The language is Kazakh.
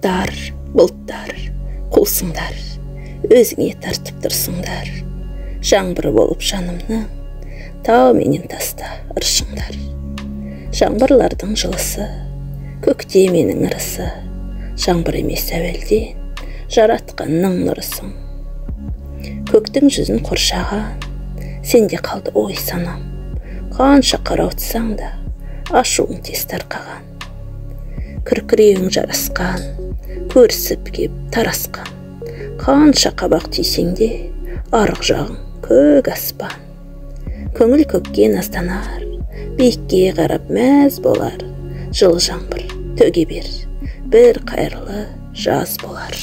бұлттар, құлсыңдар, өзіңе тартып тұрсыңдар. Жаңбыр болып жанымның, тау менен таста ыршыңдар. Жаңбырлардың жылысы, көкте менің ырысы, жаңбыр емес әуелден, жаратқанның нұрысың. Көктің жүзін қоршаған, сенде қалды ой санам, қанша қараутсаң да, ашуың тез тарқаған. Күркіреуің жарасқан, көрісіп кеп тарасқан, қанша қабақ түйсең де, арық жағың көк аспан. Көңіл көкке назданар, биікке қарап мәз болар, жылы жаңбыр төге бер, бір қайырлы жаз болар.